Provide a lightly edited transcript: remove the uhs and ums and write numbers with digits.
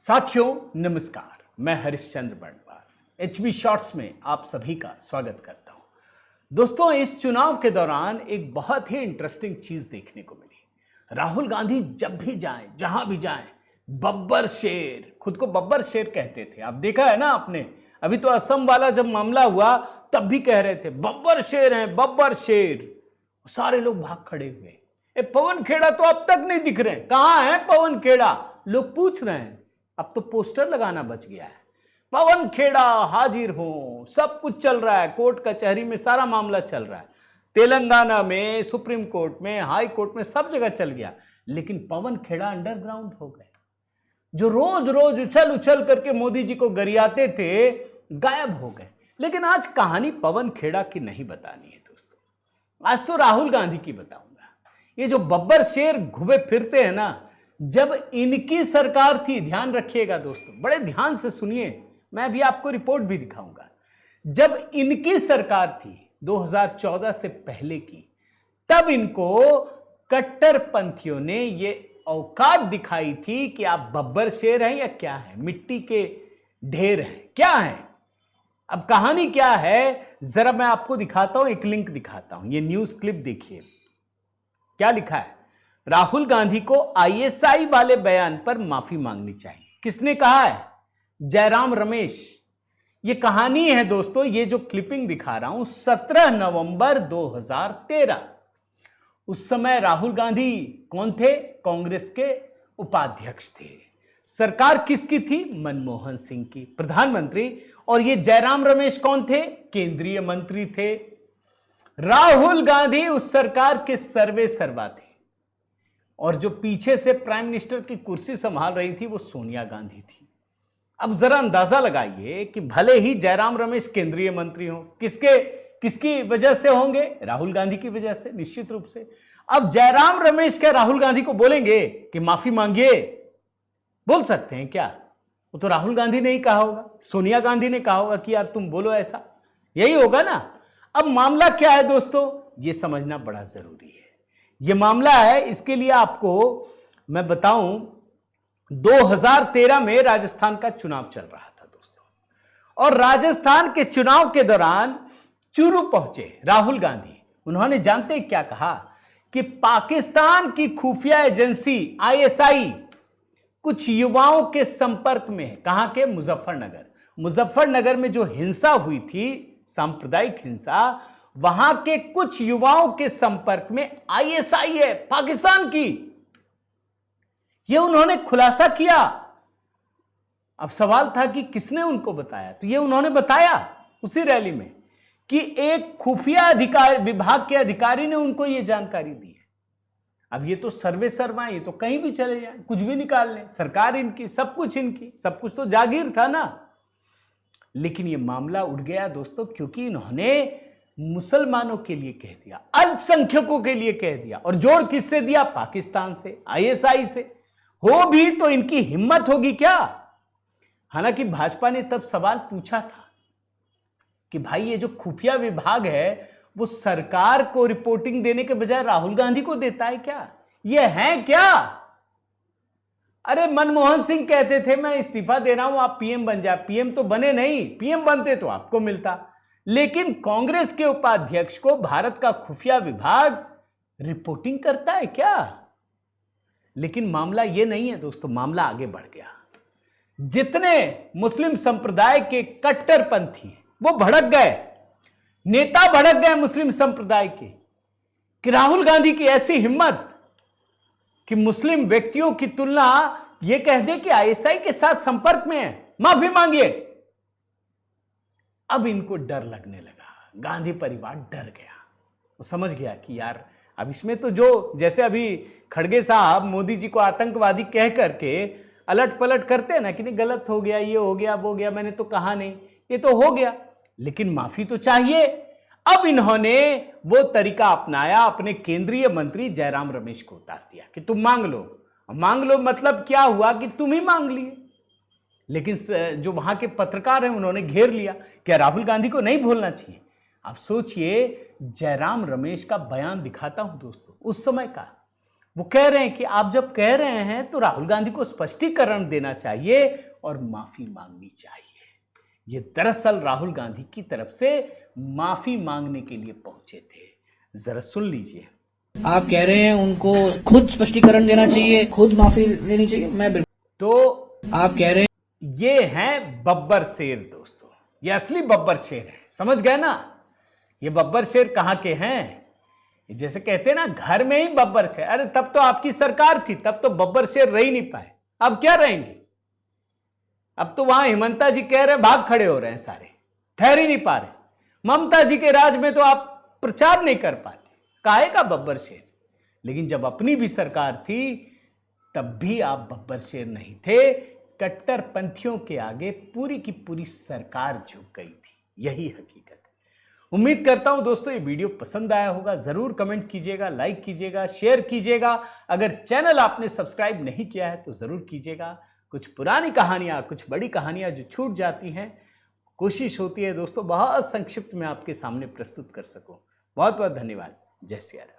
साथियों नमस्कार, मैं हरिश्चंद्र बंडवाल एचबी शॉर्ट्स में आप सभी का स्वागत करता हूं। दोस्तों, इस चुनाव के दौरान एक बहुत ही इंटरेस्टिंग चीज देखने को मिली। राहुल गांधी जब भी जाएं, जहां भी जाएं, बब्बर शेर, खुद को बब्बर शेर कहते थे। आप देखा है ना आपने, अभी तो असम वाला जब मामला हुआ तब भी कह रहे थे बब्बर शेर हैं, बब्बर शेर। सारे लोग भाग खड़े हुए। पवन खेड़ा तो अब तक नहीं दिख रहे, कहां है पवन खेड़ा? लोग पूछ रहे हैं। अब तो पोस्टर लगाना बच गया है, पवन खेड़ा हाजिर हो। सब कुछ चल रहा है, कोर्ट कचहरी में सारा मामला चल रहा है, तेलंगाना में, सुप्रीम कोर्ट में, हाई कोर्ट में, सब जगह चल गया। लेकिन पवन खेड़ा अंडरग्राउंड हो गए। जो रोज रोज उछल उछल करके मोदी जी को गरियाते थे, गायब हो गए। लेकिन आज कहानी पवन खेड़ा की नहीं बतानी है दोस्तों, आज तो राहुल गांधी की बताऊंगा। ये जो बब्बर शेर घुमे फिरते हैं ना, जब इनकी सरकार थी, ध्यान रखिएगा दोस्तों, बड़े ध्यान से सुनिए, मैं अभी आपको रिपोर्ट भी दिखाऊंगा। जब इनकी सरकार थी 2014 से पहले की, तब इनको कट्टरपंथियों ने ये औकात दिखाई थी कि आप बब्बर शेर हैं या क्या है, मिट्टी के ढेर हैं, क्या है। अब कहानी क्या है, जरा मैं आपको दिखाता हूं, एक लिंक दिखाता हूं। ये न्यूज क्लिप देखिए, क्या लिखा है। राहुल गांधी को आईएसआई वाले बयान पर माफी मांगनी चाहिए। किसने कहा है? जयराम रमेश। ये कहानी है दोस्तों, ये जो क्लिपिंग दिखा रहा हूं 17 नवंबर 2013। उस समय राहुल गांधी कौन थे? कांग्रेस के उपाध्यक्ष थे। सरकार किसकी थी? मनमोहन सिंह की, प्रधानमंत्री। और ये जयराम रमेश कौन थे? केंद्रीय मंत्री थे। राहुल गांधी उस सरकार के सर्वे सर्वा थे। और जो पीछे से प्राइम मिनिस्टर की कुर्सी संभाल रही थी वो सोनिया गांधी थी। अब जरा अंदाजा लगाइए कि भले ही जयराम रमेश केंद्रीय मंत्री हो, किसकी वजह से होंगे? राहुल गांधी की वजह से, निश्चित रूप से। अब जयराम रमेश क्या राहुल गांधी को बोलेंगे कि माफी मांगिए? बोल सकते हैं क्या? वो तो राहुल गांधी ने ही कहा होगा, सोनिया गांधी ने कहा होगा कि यार तुम बोलो ऐसा, यही होगा ना। अब मामला क्या है दोस्तों, ये समझना बड़ा जरूरी है। ये मामला है, इसके लिए आपको मैं बताऊं, 2013 में राजस्थान का चुनाव चल रहा था दोस्तों, और राजस्थान के चुनाव के दौरान चूरू पहुंचे राहुल गांधी। उन्होंने जानते क्या कहा कि पाकिस्तान की खुफिया एजेंसी आईएसआई कुछ युवाओं के संपर्क में है। कहां के? मुजफ्फरनगर में जो हिंसा हुई थी, सांप्रदायिक हिंसा, वहां के कुछ युवाओं के संपर्क में आईएसआई है पाकिस्तान की। यह उन्होंने खुलासा किया। अब सवाल था कि किसने उनको बताया, तो यह उन्होंने बताया उसी रैली में कि एक खुफिया विभाग के अधिकारी ने उनको यह जानकारी दी है। अब ये तो सर्वे सर्वा, ये तो कहीं भी चले जाए, कुछ भी निकाल लें, सरकार इनकी, सब कुछ इनकी, सब कुछ तो जागीर था ना। लेकिन यह मामला उठ गया दोस्तों, क्योंकि इन्होंने मुसलमानों के लिए कह दिया, अल्पसंख्यकों के लिए कह दिया, और जोड़ किससे दिया? पाकिस्तान से, आईएसआई से। हो भी तो इनकी हिम्मत होगी क्या? हालांकि भाजपा ने तब सवाल पूछा था कि भाई ये जो खुफिया विभाग है वो सरकार को रिपोर्टिंग देने के बजाय राहुल गांधी को देता है क्या? ये है क्या? अरे मनमोहन सिंह कहते थे मैं इस्तीफा दे रहा हूं, आप पीएम बन जाए। पीएम तो बने नहीं, पीएम बनते तो आपको मिलता। लेकिन कांग्रेस के उपाध्यक्ष को भारत का खुफिया विभाग रिपोर्टिंग करता है क्या? लेकिन मामला यह नहीं है दोस्तों, मामला आगे बढ़ गया। जितने मुस्लिम संप्रदाय के कट्टरपंथी वो भड़क गए, नेता भड़क गए मुस्लिम संप्रदाय के, कि राहुल गांधी की ऐसी हिम्मत कि मुस्लिम व्यक्तियों की तुलना यह कह दे कि आईएसआई के साथ संपर्क में है, माफी मांगिए। अब इनको डर लगने लगा, गांधी परिवार डर गया। वो समझ गया कि यार अब इसमें तो जो, जैसे अभी खड़गे साहब मोदी जी को आतंकवादी कह करके अलट पलट करते हैं ना कि नहीं गलत हो गया, ये हो गया, वो हो गया, मैंने तो कहा नहीं, ये तो हो गया, लेकिन माफी तो चाहिए। अब इन्होंने वो तरीका अपनाया, अपने केंद्रीय मंत्री जयराम रमेश को उतार दिया कि तुम मांग लो। मांग लो मतलब क्या हुआ कि तुम ही मांग लिए। लेकिन जो वहां के पत्रकार हैं उन्होंने घेर लिया, क्या राहुल गांधी को नहीं बोलना चाहिए? आप सोचिए, जयराम रमेश का बयान दिखाता हूं दोस्तों, उस समय का। वो कह रहे हैं कि आप जब कह रहे हैं तो राहुल गांधी को स्पष्टीकरण देना चाहिए और माफी मांगनी चाहिए। ये दरअसल राहुल गांधी की तरफ से माफी मांगने के लिए पहुंचे थे। जरा सुन लीजिए। आप कह रहे हैं उनको खुद स्पष्टीकरण देना चाहिए, खुद माफी लेनी चाहिए। मैं तो आप कह रहे हैं ये हैं बब्बर शेर दोस्तों, ये असली बब्बर शेर हैं। समझ गए ना? ये बब्बर शेर कहां के हैं? जैसे कहते हैं ना घर में ही बब्बर शेर। अरे तब तो आपकी सरकार थी, तब तो बब्बर शेर रह ही नहीं पाए, अब क्या रहेंगे? अब तो वहां हिमंता जी कह रहे भाग खड़े हो रहे हैं, सारे ठहर ही नहीं पा रहे। ममता जी के राज में तो आप प्रचार नहीं कर पाते, काहे का बब्बर शेर। लेकिन जब अपनी भी सरकार थी तब भी आप बब्बर शेर नहीं थे। कट्टरपंथियों के आगे पूरी की पूरी सरकार झुक गई थी, यही हकीकत है। उम्मीद करता हूं दोस्तों ये वीडियो पसंद आया होगा। जरूर कमेंट कीजिएगा, लाइक कीजिएगा, शेयर कीजिएगा। अगर चैनल आपने सब्सक्राइब नहीं किया है तो जरूर कीजिएगा। कुछ पुरानी कहानियां, कुछ बड़ी कहानियां जो छूट जाती हैं, कोशिश होती है दोस्तों बहुत संक्षिप्त में आपके सामने प्रस्तुत कर सकूं। बहुत बहुत धन्यवाद। जय सिया राम।